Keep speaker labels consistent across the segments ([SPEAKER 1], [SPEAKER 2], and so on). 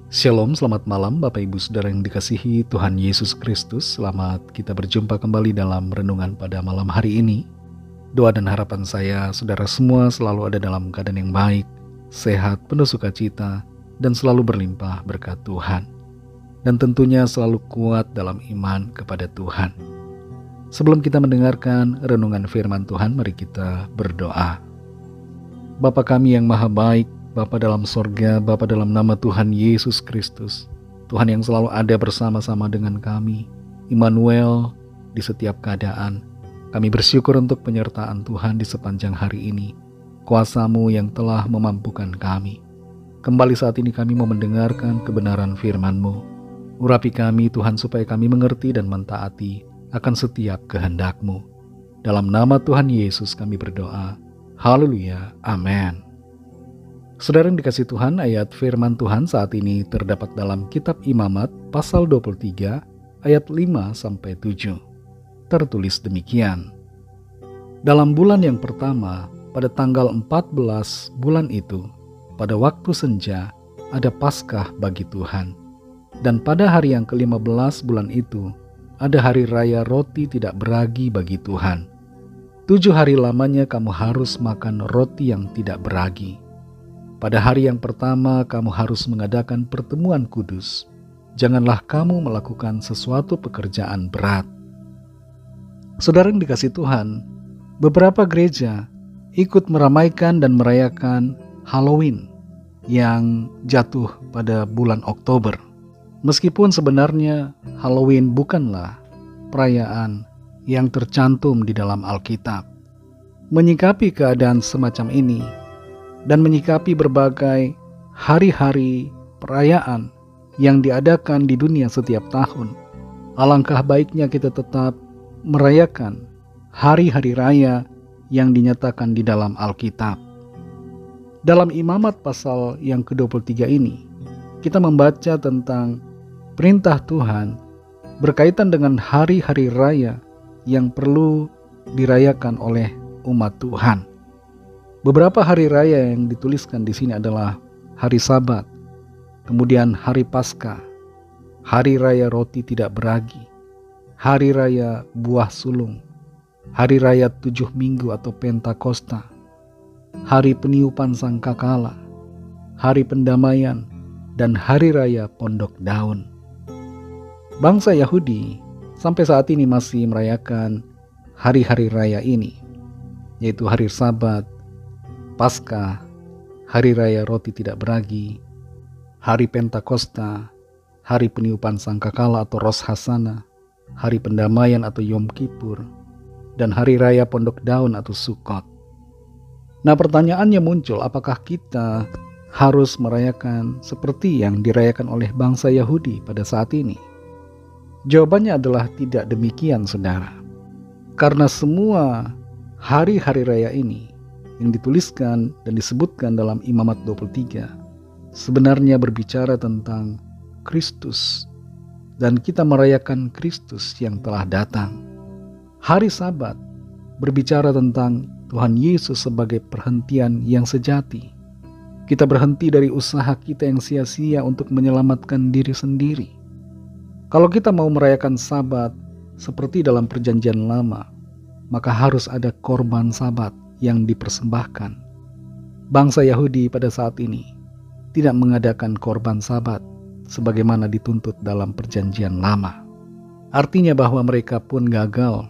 [SPEAKER 1] Shalom, selamat malam Bapak Ibu Saudara yang dikasihi Tuhan Yesus Kristus. Selamat kita berjumpa kembali dalam renungan pada malam hari ini. Doa dan harapan saya, saudara semua selalu ada dalam keadaan yang baik, sehat, penuh sukacita, dan selalu berlimpah berkat Tuhan. Dan tentunya selalu kuat dalam iman kepada Tuhan. Sebelum kita mendengarkan renungan firman Tuhan, mari kita berdoa. Bapa kami yang maha baik, Bapa dalam sorga, Bapa dalam nama Tuhan Yesus Kristus, Tuhan yang selalu ada bersama-sama dengan kami, Immanuel di setiap keadaan. Kami bersyukur untuk penyertaan Tuhan di sepanjang hari ini, kuasa-Mu yang telah memampukan kami. Kembali saat ini kami mau mendengarkan kebenaran firman-Mu. Urapi kami Tuhan supaya kami mengerti dan mentaati akan setiap kehendak-Mu. Dalam nama Tuhan Yesus kami berdoa. Haleluya, amin. Saudara yang dikasih Tuhan, ayat firman Tuhan saat ini terdapat dalam kitab Imamat pasal 23 ayat 5-7. Tertulis demikian. Dalam bulan yang pertama, pada tanggal 14 bulan itu, pada waktu senja, ada Paskah bagi Tuhan. Dan pada hari yang ke-15 bulan itu, ada hari raya roti tidak beragi bagi Tuhan. 7 hari lamanya kamu harus makan roti yang tidak beragi. Pada hari yang pertama kamu harus mengadakan pertemuan kudus. Janganlah kamu melakukan sesuatu pekerjaan berat. Saudara yang dikasih Tuhan, beberapa gereja ikut meramaikan dan merayakan Halloween yang jatuh pada bulan Oktober. Meskipun sebenarnya Halloween bukanlah perayaan yang tercantum di dalam Alkitab. Menyikapi keadaan semacam ini dan menyikapi berbagai hari-hari perayaan yang diadakan di dunia setiap tahun, alangkah baiknya kita tetap merayakan hari-hari raya yang dinyatakan di dalam Alkitab. Dalam Imamat pasal yang ke-23 ini, kita membaca tentang perintah Tuhan berkaitan dengan hari-hari raya yang perlu dirayakan oleh umat Tuhan. Beberapa hari raya yang dituliskan di sini adalah hari Sabat, kemudian hari Paskah, hari raya roti tidak beragi, hari raya buah sulung, hari raya 7 minggu atau Pentakosta, hari peniupan sangkakala, hari pendamaian, dan hari raya pondok daun. Bangsa Yahudi sampai saat ini masih merayakan hari-hari raya ini, yaitu hari Sabat, Paskah, hari raya roti tidak beragi, hari Pentakosta, hari peniupan sangkakala atau Rosh Hashanah, hari pendamaian atau Yom Kippur, dan hari raya pondok daun atau Sukkot. Nah, pertanyaannya muncul, apakah kita harus merayakan seperti yang dirayakan oleh bangsa Yahudi pada saat ini? Jawabannya adalah tidak demikian, saudara. Karena semua hari-hari raya ini yang dituliskan dan disebutkan dalam Imamat 23 sebenarnya berbicara tentang Kristus, dan kita merayakan Kristus yang telah datang. Hari Sabat berbicara tentang Tuhan Yesus sebagai perhentian yang sejati. Kita berhenti dari usaha kita yang sia-sia untuk menyelamatkan diri sendiri. Kalau kita mau merayakan Sabat seperti dalam Perjanjian Lama, maka harus ada korban Sabat yang dipersembahkan. Bangsa Yahudi pada saat ini tidak mengadakan korban Sabat sebagaimana dituntut dalam Perjanjian Lama. Artinya bahwa mereka pun gagal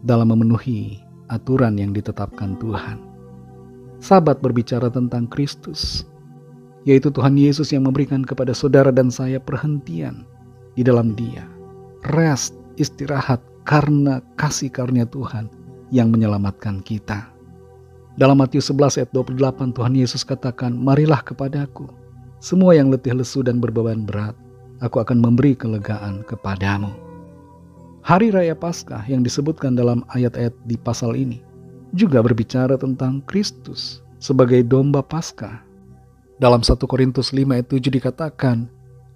[SPEAKER 1] dalam memenuhi aturan yang ditetapkan Tuhan. Sabat berbicara tentang Kristus, yaitu Tuhan Yesus yang memberikan kepada saudara dan saya perhentian di dalam Dia, rest, istirahat karena kasih karunia Tuhan yang menyelamatkan kita. Dalam Matius 11 ayat 28 Tuhan Yesus katakan, "Marilah kepadaku, semua yang letih lesu dan berbeban berat, aku akan memberi kelegaan kepadamu." Hari Raya Paskah yang disebutkan dalam ayat-ayat di pasal ini juga berbicara tentang Kristus sebagai domba Paskah. Dalam 1 Korintus 5 ayat 7 dikatakan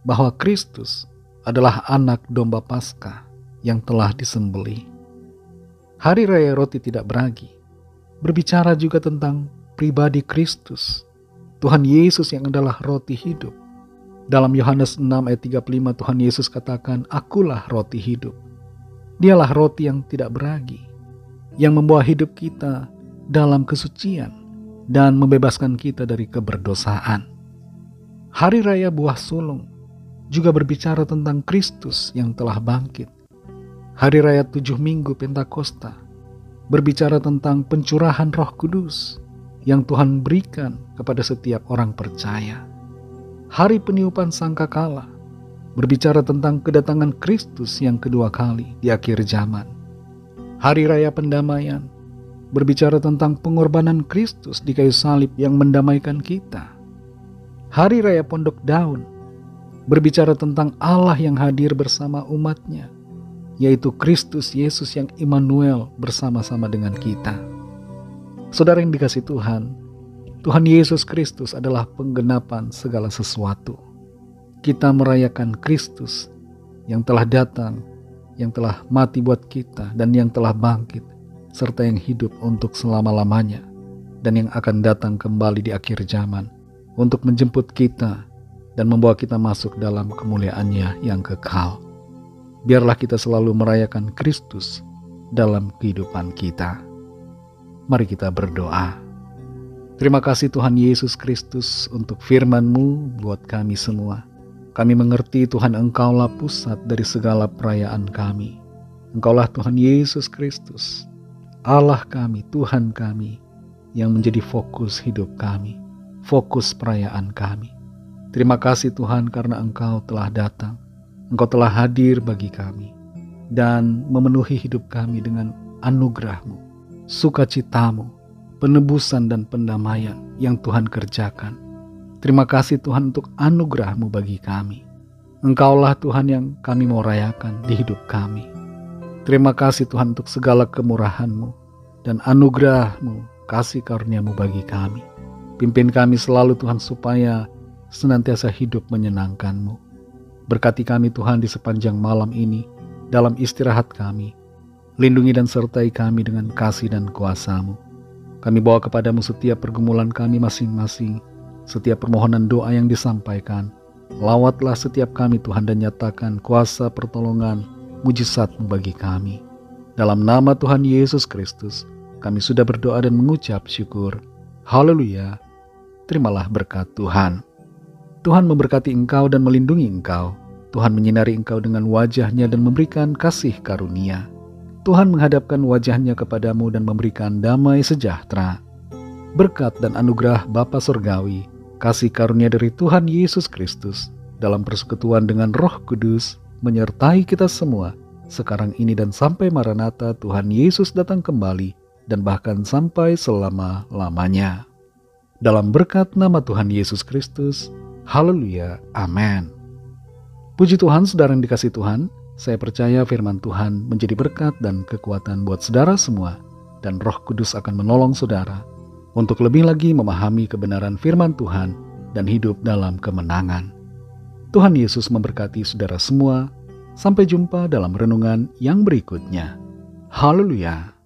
[SPEAKER 1] bahwa Kristus adalah anak domba Paskah yang telah disembelih. Hari Raya Roti Tidak Beragi berbicara juga tentang pribadi Kristus, Tuhan Yesus yang adalah roti hidup. Dalam Yohanes 6 ayat 35 Tuhan Yesus katakan, "Akulah roti hidup." Dialah roti yang tidak beragi, yang membawa hidup kita dalam kesucian dan membebaskan kita dari keberdosaan. Hari Raya Buah Sulung juga berbicara tentang Kristus yang telah bangkit. Hari Raya 7 Minggu Pentakosta berbicara tentang pencurahan Roh Kudus yang Tuhan berikan kepada setiap orang percaya. Hari Peniupan Sangkakala berbicara tentang kedatangan Kristus yang kedua kali di akhir zaman. Hari Raya Pendamaian berbicara tentang pengorbanan Kristus di kayu salib yang mendamaikan kita. Hari Raya Pondok Daun berbicara tentang Allah yang hadir bersama umatnya, yaitu Kristus Yesus yang Immanuel bersama-sama dengan kita. Saudara yang dikasihi Tuhan, Tuhan Yesus Kristus adalah penggenapan segala sesuatu. Kita merayakan Kristus yang telah datang, yang telah mati buat kita, dan yang telah bangkit, serta yang hidup untuk selama-lamanya, dan yang akan datang kembali di akhir zaman untuk menjemput kita dan membawa kita masuk dalam kemuliaannya yang kekal. Biarlah kita selalu merayakan Kristus dalam kehidupan kita. Mari kita berdoa. Terima kasih Tuhan Yesus Kristus untuk firman-Mu buat kami semua. Kami mengerti Tuhan Engkaulah pusat dari segala perayaan kami. Engkaulah Tuhan Yesus Kristus, Allah kami, Tuhan kami, yang menjadi fokus hidup kami, fokus perayaan kami. Terima kasih Tuhan karena Engkau telah datang, Engkau telah hadir bagi kami, dan memenuhi hidup kami dengan anugerah-Mu, sukacita-Mu, penebusan dan pendamaian yang Tuhan kerjakan. Terima kasih Tuhan untuk anugerah-Mu bagi kami. Engkaulah Tuhan yang kami mau rayakan di hidup kami. Terima kasih Tuhan untuk segala kemurahan-Mu dan anugerah-Mu, kasih karunia-Mu bagi kami. Pimpin kami selalu Tuhan supaya senantiasa hidup menyenangkan-Mu. Berkati kami Tuhan di sepanjang malam ini, dalam istirahat kami. Lindungi dan sertai kami dengan kasih dan kuasa-Mu. Kami bawa kepadamu setiap pergumulan kami masing-masing, setiap permohonan doa yang disampaikan. Lawatlah setiap kami Tuhan dan nyatakan kuasa pertolongan, mujizat-Mu bagi kami. Dalam nama Tuhan Yesus Kristus, kami sudah berdoa dan mengucap syukur. Haleluya. Terimalah berkat Tuhan. Tuhan memberkati engkau dan melindungi engkau. Tuhan menyinari engkau dengan wajah-Nya dan memberikan kasih karunia. Tuhan menghadapkan wajah-Nya kepadamu dan memberikan damai sejahtera. Berkat dan anugerah Bapa Surgawi, kasih karunia dari Tuhan Yesus Kristus, dalam persekutuan dengan Roh Kudus, menyertai kita semua, sekarang ini dan sampai Maranatha Tuhan Yesus datang kembali, dan bahkan sampai selama-lamanya. Dalam berkat nama Tuhan Yesus Kristus, haleluya, amin. Puji Tuhan, saudara yang dikasihi Tuhan, saya percaya firman Tuhan menjadi berkat dan kekuatan buat saudara semua, dan Roh Kudus akan menolong saudara untuk lebih lagi memahami kebenaran firman Tuhan dan hidup dalam kemenangan. Tuhan Yesus memberkati saudara semua. Sampai jumpa dalam renungan yang berikutnya. Haleluya.